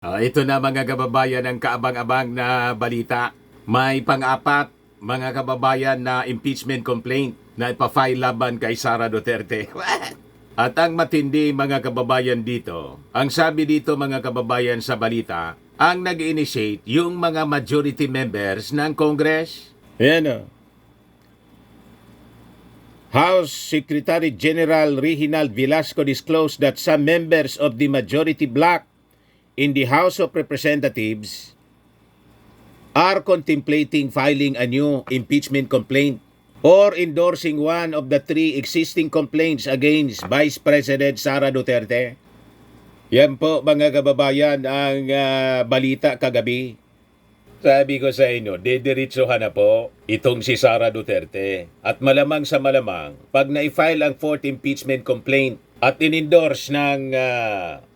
Ito na mga kababayan ang kaabang-abang na balita. May pang-apat mga kababayan na impeachment complaint na ipafile laban kay Sara Duterte. What? At ang matindi mga kababayan dito, ang sabi dito mga kababayan sa balita, ang nag-initiate yung mga majority members ng Congress. Ayan o. House Secretary General Reginald Velasco disclosed that some members of the majority bloc in the House of Representatives are contemplating filing a new impeachment complaint or endorsing one of the three existing complaints against Vice President Sara Duterte. Yan po mga kababayan ang balita kagabi. Sabi ko sa inyo, didiritsohan na po itong si Sara Duterte. At malamang sa malamang, pag na-file ang fourth impeachment complaint at in-endorse ng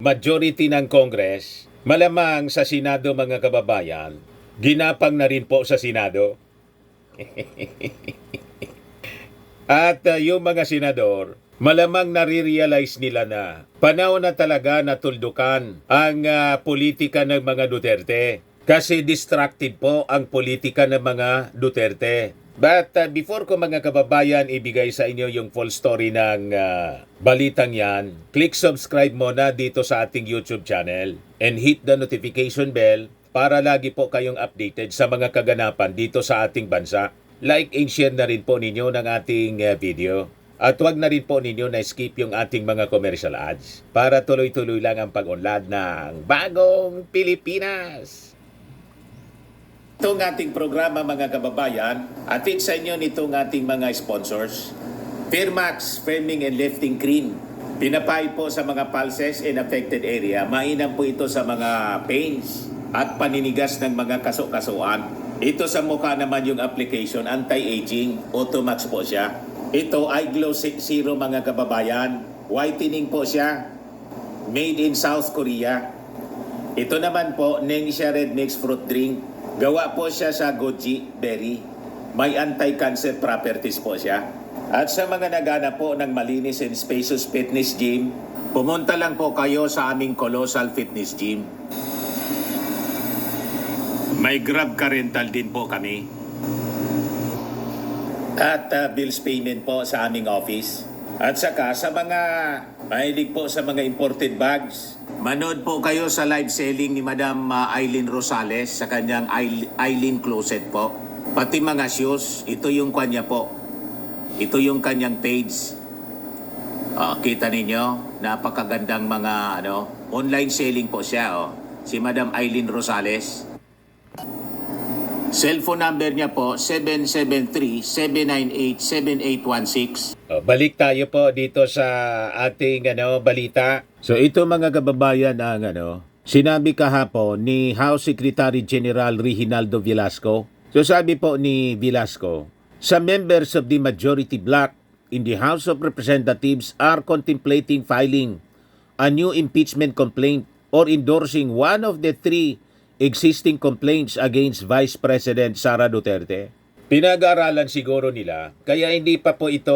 majority ng Congress, malamang sa Senado mga kababayan, ginapang na rin po sa Senado. At yung mga senador, malamang nare-realize nila na panahon na talaga na tuldukan ang politika ng mga Duterte. Kasi distracted po ang politika ng mga Duterte. But before ko mga kababayan ibigay sa inyo yung full story ng balitang yan, click subscribe muna dito sa ating YouTube channel and hit the notification bell para lagi po kayong updated sa mga kaganapan dito sa ating bansa. Like and share na rin po ninyo ng ating video. At huwag na rin po ninyo na skip yung ating mga commercial ads para tuloy-tuloy lang ang pag-unlad ng Bagong Pilipinas. Itong ating programa mga kababayan, atid sa inyo nitong ating mga sponsors. Firmax Firming and Lifting Cream. Pinapay po sa mga pulses in affected area. Mainam po ito sa mga pains at paninigas ng mga kaso-kasuan. Ito sa mukha naman yung application, anti-aging, Automax po siya. Ito ay Glow Zero mga kababayan. Whitening po siya. Made in South Korea. Ito naman po, Nengxia Red Mix Fruit Drink. Gawa po siya sa goji berry. May anti-cancer properties po siya. At sa mga nagana po ng malinis and spacious fitness gym, pumunta lang po kayo sa aming Colossal Fitness Gym. May Grab car rental din po kami. At bills payment po sa aming office. At saka sa mga mahilig po sa mga imported bags, manood po kayo sa live selling ni Madam Aileen Rosales sa kanyang Aileen Closet po. Pati mga shoes, ito yung kanya po. Ito yung kanyang page. Kita ninyo, napakagandang mga online selling po siya. Si Madam Aileen Rosales. Cellphone number niya po, 773-798-7816. Balik tayo po dito sa ating balita. So ito mga kababayan ang sinabi kahapon ni House Secretary General Reginaldo Velasco. So sabi po ni Velasco, some members of the majority bloc in the House of Representatives are contemplating filing a new impeachment complaint or endorsing one of the three existing complaints against Vice President Sara Duterte. Pinag-aaralan siguro nila, kaya hindi pa po ito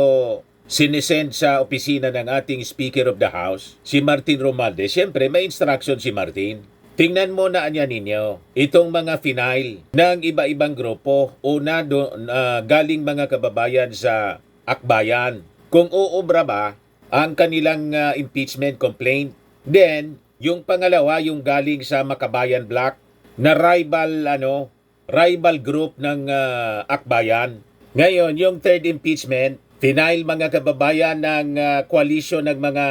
sinisend sa opisina ng ating Speaker of the House, si Martin Romualdez. Siyempre, may instruction si Martin. Tingnan mo na anya ninyo, itong mga final ng iba-ibang grupo, una galing mga kababayan sa Akbayan. Kung uubra ba ang kanilang impeachment complaint, then yung pangalawa, yung galing sa Makabayan Bloc, na rival group ng Akbayan. Ngayon, yung third impeachment, final mga kababayan ng coalition ng mga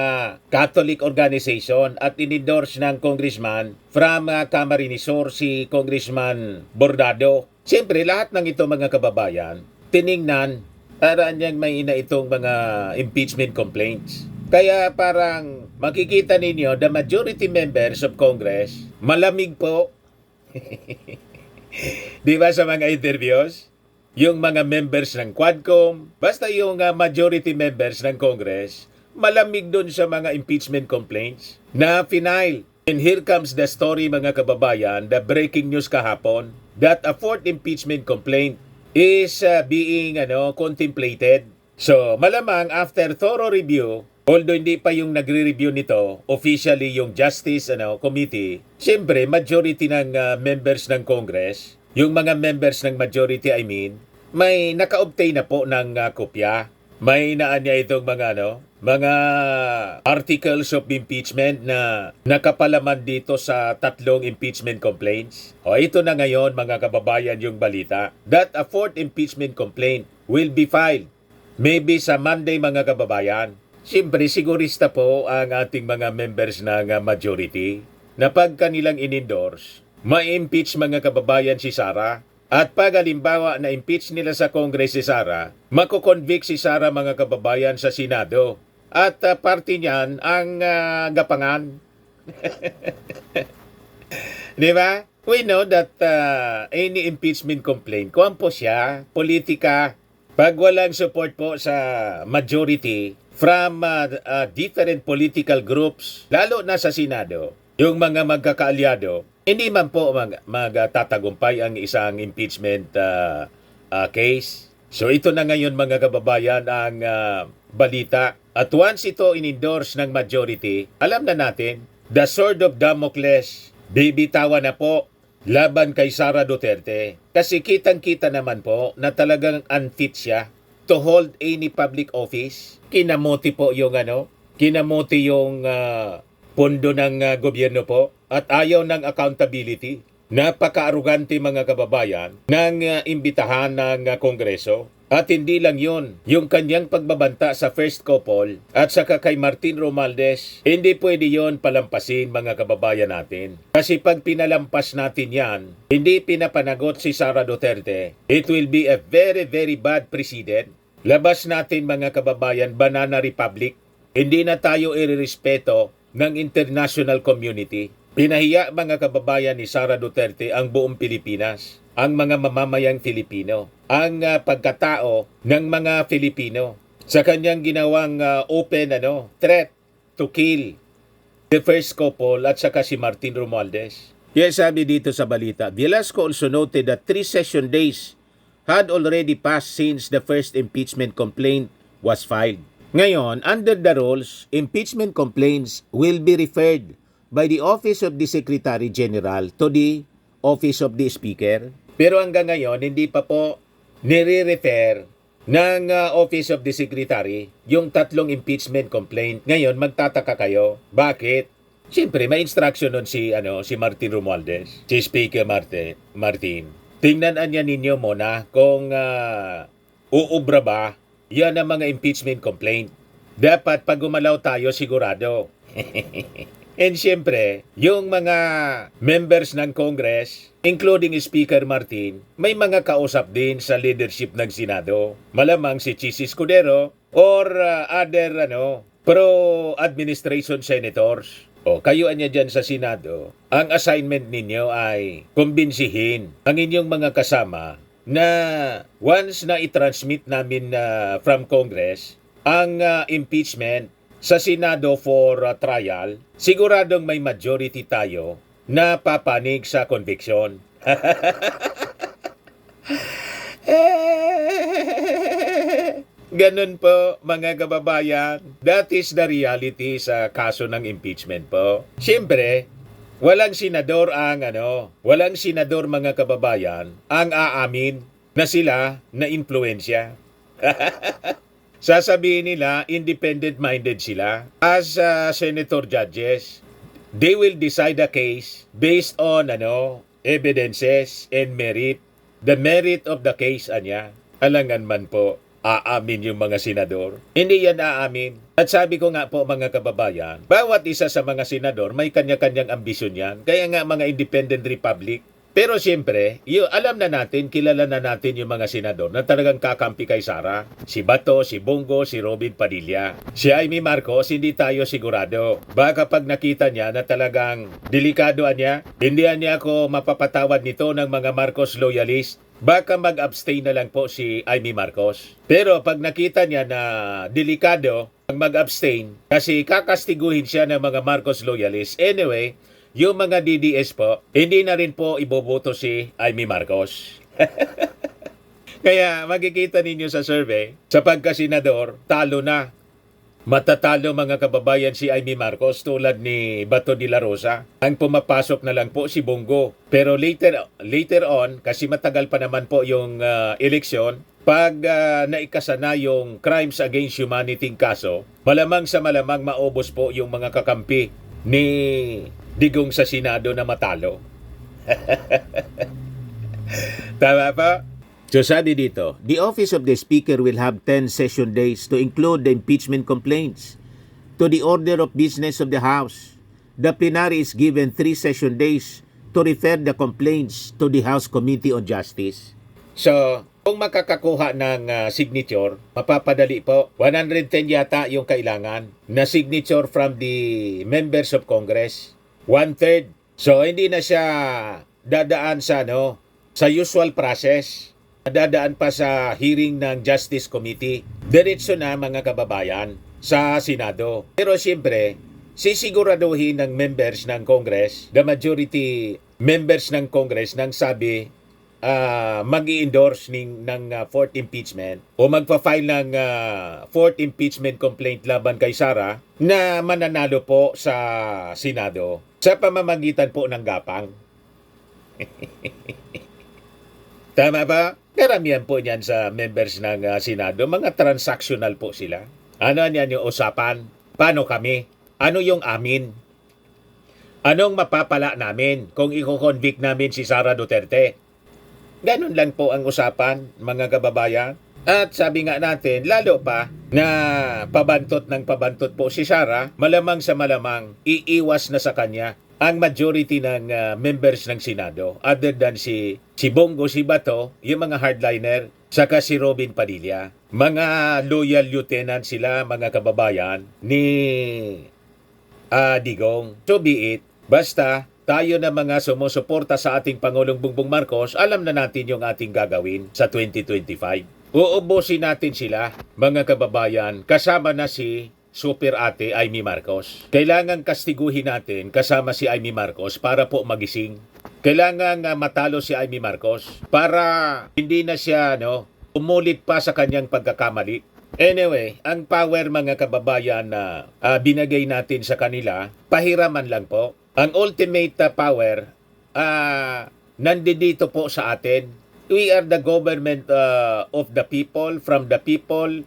Catholic organization at in-endorse ng congressman from Camarines Sur, si Congressman Bordado. Siyempre, lahat ng ito mga kababayan, tiningnan para niyang may ina itong mga impeachment complaints. Kaya parang makikita ninyo, the majority members of Congress, malamig po. Di ba sa mga interviews? Yung mga members ng Quadcom, basta yung majority members ng Congress, malamig dun sa mga impeachment complaints na final. And here comes the story mga kababayan, the breaking news kahapon, that a fourth impeachment complaint is being contemplated. So malamang after thorough review Although hindi pa yung nagre-review nito, officially yung Justice Committee, siyempre majority ng members ng Congress, yung mga members ng majority may naka-obtain na po ng kopya. May naanya itong mga articles of impeachment na nakapalaman dito sa 3 impeachment complaints. O ito na ngayon mga kababayan yung balita that a 4th impeachment complaint will be filed maybe sa Monday mga kababayan. Siyempre sigurista po ang ating mga members ng majority na pag kanilang in-endorse, ma-impeach mga kababayan si Sara. At pag halimbawa na impeach nila sa Congress si Sara, mako-convict si Sara mga kababayan sa Senado. At parte niyan ang gapangan. Di ba? We know that any impeachment complaint, kuwan po siya, politika, pag walang support po sa majority from different political groups, lalo na sa Senado, yung mga magkakaalyado, hindi man po magtatagumpay ang isang impeachment case. So ito na ngayon mga kababayan ang balita. At once ito in-endorse ng majority, alam na natin, the sword of Damocles, bibitawan na po laban kay Sara Duterte. Kasi kitang-kita naman po na talagang unfit siya to hold any public office. Kinamuti po yung kinamuti yung pondo ng gobyerno po at ayaw ng accountability. Napaka-arugante mga kababayan ng imbitahan ng Kongreso. At hindi lang yun, yung kanyang pagbabanta sa first couple at saka kay Martin Romualdez, hindi pwede yon palampasin mga kababayan natin. Kasi pag pinalampas natin yan, hindi pinapanagot si Sara Duterte, it will be a very very bad precedent. Labas natin mga kababayan, Banana Republic, hindi na tayo irerespeto ng international community. Pinahiya mga kababayan ni Sara Duterte ang buong Pilipinas, ang mga mamamayang Filipino, ang pagkatao ng mga Filipino sa kanyang ginawang open threat to kill the first couple at saka si Martin Romualdez. Yes, sabi dito sa balita, Velasco also noted that 3 session days had already passed since the first impeachment complaint was filed. Ngayon, under the rules, impeachment complaints will be referred by the Office of the Secretary General to the Office of the Speaker. Pero hanggang ngayon, hindi pa po nire-refer ng Office of the Secretary yung 3 impeachment complaint. Ngayon, magtataka kayo. Bakit? Siyempre, may instruction nun si Martin Romualdez, si Speaker Martin. Tingnan niya ninyo muna kung uubra ba yan ang mga impeachment complaint. Dapat pag gumalaw tayo, sigurado. And siyempre, yung mga members ng Congress, including Speaker Martin, may mga kausap din sa leadership ng Senado. Malamang si Chis Escudero or other pro-administration senators. O kayo anya dyan sa Senado, ang assignment ninyo ay kumbinsihin ang inyong mga kasama na once na i-transmit namin from Congress ang impeachment sa Senado for trial, siguradong may majority tayo na papanig sa conviction. Ganun po mga kababayan. That is the reality sa kaso ng impeachment po. Siyempre, walang senador mga kababayan ang aamin na sila na impluwensya. Sasabihin nila, independent-minded sila. As senator judges, they will decide the case based on evidences and merit. The merit of the case, alangan man po, aamin yung mga senador. Hindi yan aamin. At sabi ko nga po mga kababayan, bawat isa sa mga senador may kanya-kanyang ambisyon yan. Kaya nga mga independent republic. Pero siyempre, alam na natin, kilala na natin yung mga senador na talagang kakampi kay Sara. Si Bato, si Bongo, si Robin Padilla. Si Amy Marcos, hindi tayo sigurado. Baka pag nakita niya na talagang delikado niya, hindi niya ako mapapatawad nito ng mga Marcos loyalist. Baka mag-abstain na lang po si Amy Marcos. Pero pag nakita niya na delikado ang mag-abstain, kasi kakastiguhin siya ng mga Marcos loyalist. Anyway, yung mga DDS po, hindi na rin po iboboto si Amy Marcos. Kaya makikita ninyo sa survey, sa pagkasenador, talo na Matatalo mga kababayan si Amy Marcos tulad ni Bato de la Rosa. Ang pumapasok na lang po si Bongo. Pero later on, kasi matagal pa naman po yung eleksyon, pag naikasa na yung crimes against humanity kaso, malamang sa malamang maubos po yung mga kakampi ni Digong sa Senado na matalo. Tama pa? So sabi dito, the office of the Speaker will have 10 session days to include the impeachment complaints. To the order of business of the House, the plenary is given 3 session days to refer the complaints to the House Committee on Justice. So, kung makakakuha ng signature, mapapadali po. 110 yata yung kailangan na signature from the members of Congress. 1/3. So, hindi na siya dadaan sa sa usual process. Dadaan pa sa hearing ng Justice Committee. Diretso na mga kababayan sa Senado. Pero siyempre, sisiguraduhin ng members ng Congress, the majority members ng Congress nang sabi mag-i-endorse ng fourth impeachment o magpa-file ng fourth impeachment complaint laban kay Sara na mananalo po sa Senado sa pamamagitan po ng gapang. Tama ba? Karamihan po niyan sa members ng Senado, mga transactional po sila. Ano yan yung usapan? Paano kami? Ano yung amin? Anong mapapala namin kung i-convict namin si Sara Duterte? Ganun lang po ang usapan, mga kababayan. At sabi nga natin, lalo pa na pabantot ng pabantot po si Sara, malamang sa malamang, iiwas na sa kanya ang majority ng members ng Senado other than si Bongo, si Bato, yung mga hardliner, saka si Robin Padilla. Mga loyal lieutenant sila, mga kababayan, ni Digong. So be it. Basta tayo na mga sumusuporta sa ating Pangulong Bongbong Marcos, alam na natin yung ating gagawin sa 2025. Uubusin natin sila, mga kababayan, kasama na si Super Ate Amy Marcos. Kailangan kastiguhin natin kasama si Amy Marcos para po magising. Kailangan matalo si Amy Marcos para hindi na siya umulit pa sa kanyang pagkakamali. Anyway, ang power mga kababayan na binagay natin sa kanila, pahiraman lang po. Ang ultimate power nandito po sa atin. We are the government of the people, from the people,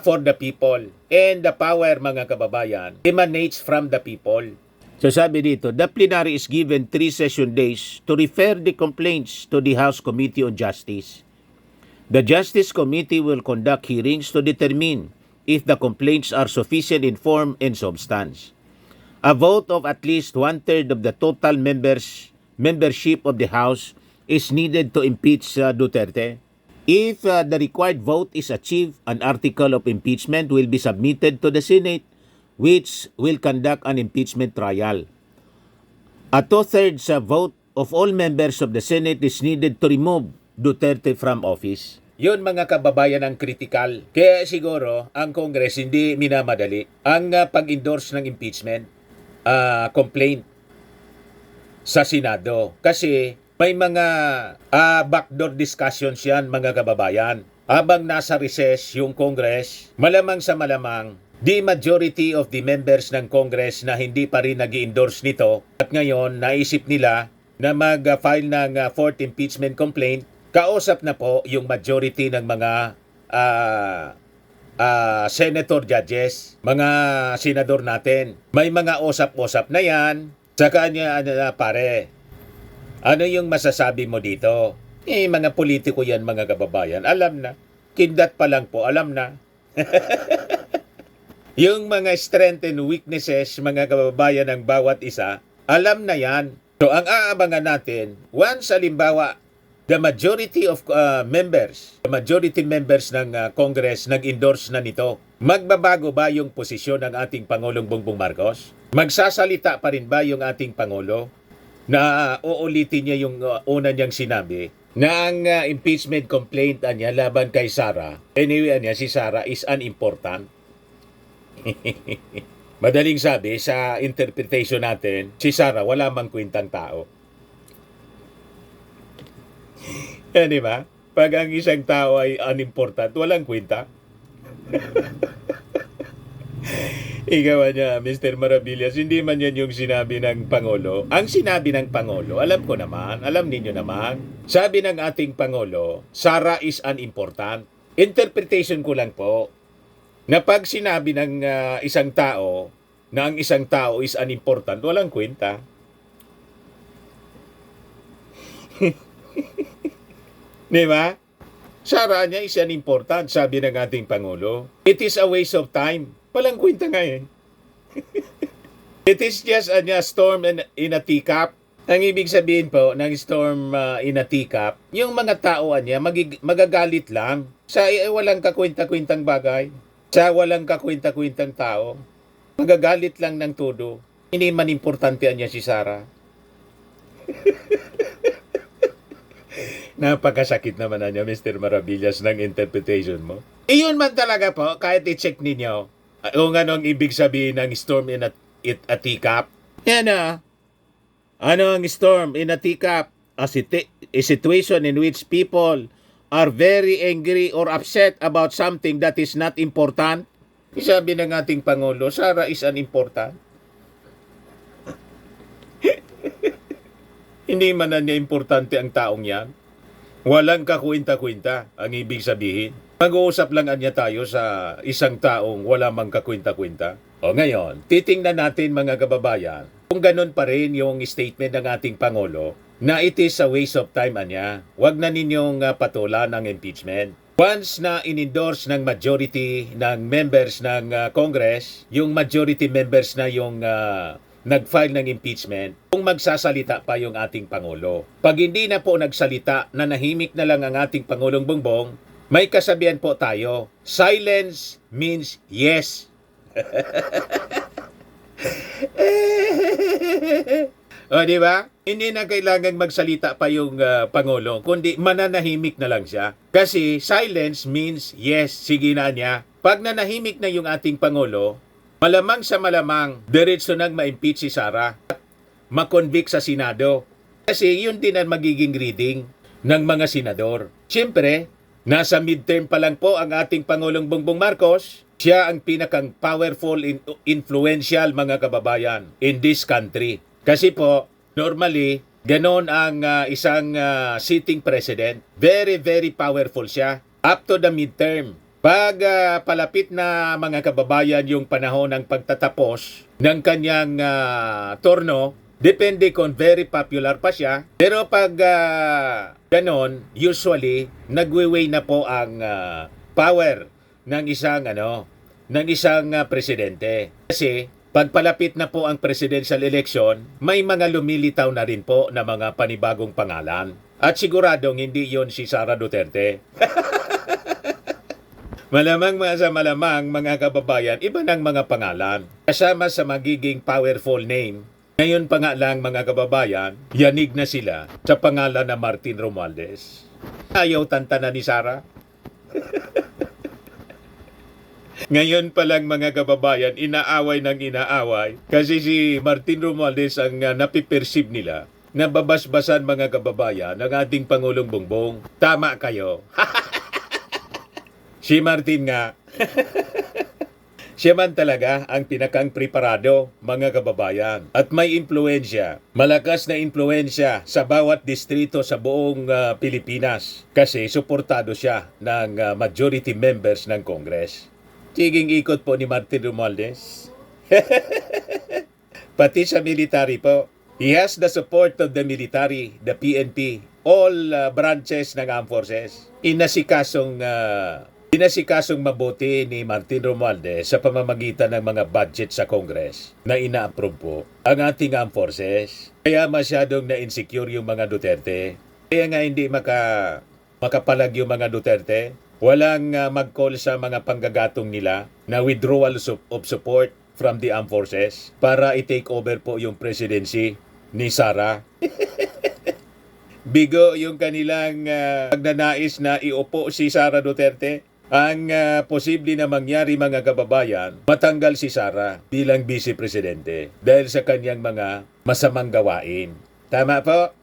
for the people. And the power, mga kababayan, emanates from the people. So sabi dito, the plenary is given 3 session days to refer the complaints to the House Committee on Justice. The Justice Committee will conduct hearings to determine if the complaints are sufficient in form and substance. A vote of at least 1/3 of the total membership of the House is needed to impeach Duterte. If the required vote is achieved, an article of impeachment will be submitted to the Senate, which will conduct an impeachment trial. A 2/3 vote of all members of the Senate is needed to remove Duterte from office. Yun mga kababayan ang critical. Kaya siguro ang Congress hindi minamadali ang pag-endorse ng impeachment complaint sa Senado. Kasi may mga backdoor discussions yan mga kababayan. Habang nasa recess yung Congress, malamang sa malamang, the majority of the members ng Congress na hindi pa rin nag-endorse nito at ngayon naisip nila na mag-file ng fourth impeachment complaint, kausap na po yung majority ng mga senator judges, mga senador natin. May mga usap-usap na yan. Sa kanya, pare, ano yung masasabi mo dito? Mga politiko yan mga kababayan. Alam na. Kindat pa lang po, alam na. Yung mga strength and weaknesses, mga kababayan ng bawat isa, alam na yan. So ang aabangan natin, once halimbawa, the majority members ng Congress nag-endorse na nito, magbabago ba yung posisyon ng ating Pangulong Bongbong Marcos? Magsasalita pa rin ba yung ating Pangulo? Na uulitin niya yung una niyang sinabi na ang impeachment complaint niya laban kay Sara, anyway si Sara is unimportant. Madaling sabi, sa interpretation natin, si Sara wala mang kwentang tao. Di ba? Pag ang isang tao ay unimportant, walang kwenta. Ikaw niya, Mr. Maravillas, hindi man yan yung sinabi ng Pangulo. Ang sinabi ng Pangulo, alam ko naman, alam ninyo naman. Sabi ng ating Pangulo, Sara is unimportant. Interpretation ko lang po, na pag sinabi ng isang tao, na ang isang tao is unimportant, walang kwenta. Di ba? Sara niya is unimportant, sabi ng ating Pangulo. It is a waste of time. Walang kwenta nga eh. It is just a storm in a teacup. Ang ibig sabihin po ng storm in a teacup, yung mga tao niya magagalit lang sa walang kakwenta-kwentang bagay, sa walang kakwenta-kwentang tao. Magagalit lang ng todo. Hindi man importante niya si Sara. Napakasakit naman niya, Mr. Maravillas, ng interpretation mo. Iyon man talaga po, kahit i-check ninyo, kung ano ang ibig sabihin ng storm in a teacup. Yan na. Ano ang storm in a teacup? A situation in which people are very angry or upset about something that is not important. Sabi ng ating Pangulo, Sara is unimportant. Hindi man na niya importante ang taong yan. Walang kakwenta-kwenta ang ibig sabihin. Mag-uusap lang niya tayo sa isang taong wala mang kakwenta-kwenta. O ngayon, titingnan natin mga kababayan, kung ganun pa rin yung statement ng ating Pangulo na it is a waste of time niya. Huwag na ninyong patulan ang impeachment. Once na in-endorse ng majority ng members ng Congress, yung majority members na yung nag-file ng impeachment, kung magsasalita pa yung ating Pangulo. Pag hindi na po nagsalita, nanahimik na lang ang ating Pangulong Bongbong, may kasabihan po tayo, silence means yes. O, di ba? Hindi na kailangan magsalita pa yung Pangulo, kundi mananahimik na lang siya. Kasi silence means yes, sige na niya. Pag nanahimik na yung ating Pangulo, malamang sa malamang, diretso nang ma-impeach si Sara, makonvict sa Senado. Kasi yun din ang magiging reading ng mga senador. Siyempre, nasa midterm pa lang po ang ating Pangulong Bongbong Marcos. Siya ang pinakang powerful, influential mga kababayan in this country. Kasi po, normally, ganon ang isang sitting president. Very, very powerful siya. Up to the midterm. Pag palapit na mga kababayan yung panahon ng pagtatapos ng kanyang turno, depende kung very popular pa siya. Pero pag ganon, usually, nagwe-weigh na po ang power ng isang presidente. Kasi, pag palapit na po ang presidential election, may mga lumilitaw na rin po na mga panibagong pangalan. At siguradong hindi yon si Sara Duterte. Malamang mga kababayan, iba ng mga pangalan. Kasama sa magiging powerful name. Ngayon pa nga lang mga kababayan, yanig na sila sa pangalan na Martin Romualdez. Ayaw tantanan ni Sara. Ngayon pa lang mga kababayan, inaaway ng inaaway kasi si Martin Romualdez ang napiperceive nila na babasbasan mga kababayan ng ating Pangulong Bongbong. Tama kayo. Si Martin nga. Siya man talaga ang pinakang preparado, mga kababayan. At may impluensya, malakas na impluensya sa bawat distrito sa buong Pilipinas. Kasi suportado siya ng majority members ng Congress. Tiging ikot po ni Martin Romualdez. Pati sa military po. He has the support of the military, the PNP, all branches ng armed forces. Inasikasong mabuti ni Martin Romualdez sa pamamagitan ng mga budget sa Congress na ina-approve po ang ating armed forces. Kaya masyadong na-insecure yung mga Duterte. Kaya nga hindi makapalag yung mga Duterte. Walang mag-call sa mga panggagatong nila na withdrawal of support from the armed forces para i-take over po yung presidency ni Sara. Bigo yung kanilang pagnanais na iupo si Sara Duterte. Ang posible na mangyari mga kababayan, matanggal si Sara bilang vice-presidente dahil sa kanyang mga masamang gawain. Tama po?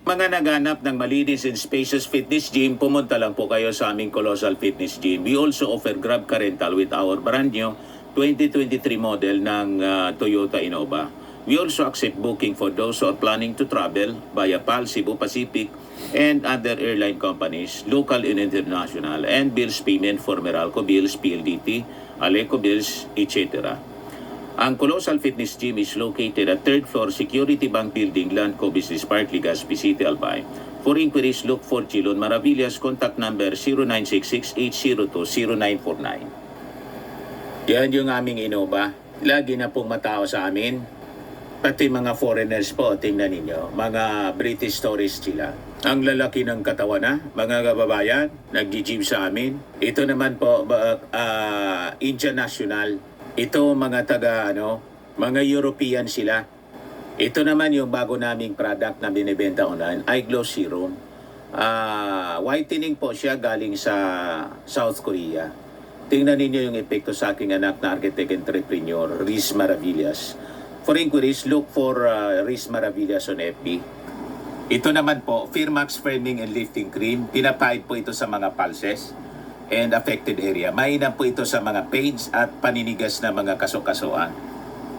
Mga naghanap ng malinis and spacious fitness gym, pumunta lang po kayo sa aming Colossal Fitness Gym. We also offer Grab Car Rental with our brand new 2023 model ng Toyota Innova. We also accept booking for those who are planning to travel via PAL, Cebu Pacific, and other airline companies, local and international, and bills payment for Meralco Bills, PLDT, Aleco Bills, etc. Ang Colossal Fitness Gym is located at 3rd floor Security Bank Building, Landco Business Park, Legazpi City, Albay. For inquiries, look for Chilon Maravillas. Contact number 0966-802-0949. Yan yung aming Innova. Lagi na pong matao sa amin. Pati mga foreigners po, tingnan ninyo, mga British tourists sila. Ang lalaki ng katawan na, mga kababayan, nag-gym sa amin. Ito naman po, Indian National. Ito mga mga European sila. Ito naman yung bago naming product na binibenta online, Eye Glow Serum. Whitening po siya galing sa South Korea. Tingnan ninyo yung epekto sa aking anak na architect entrepreneur, Riz Maravillas. For inquiries, look for Riz Maravillas on FB. Ito naman po, Firmax Firming and Lifting Cream. Pinapahid po ito sa mga pulses and affected area. Mainam po ito sa mga pains at paninigas na mga kasukasuan.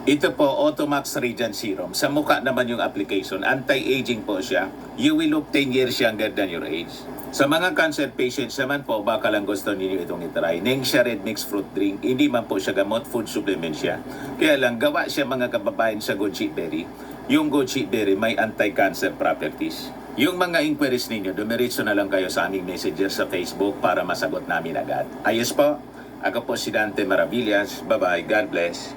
Ito po, Automax Radiant Serum. Sa mukha naman yung application. Anti-aging po siya. You will look 10 years younger than your age. Sa mga cancer patients naman po, baka lang gusto ninyo itong itry. Nengxia Red Mix Fruit Drink. Hindi man po siya gamot, food supplement siya. Kaya lang, gawa siya mga kababayan sa goji berry. Yung goji berry may anti-cancer properties. Yung mga inquiries ninyo, dumiretso na lang kayo sa aming messenger sa Facebook para masagot namin agad. Ayos po, ako po si Dante Maravillas. Bye-bye. God bless.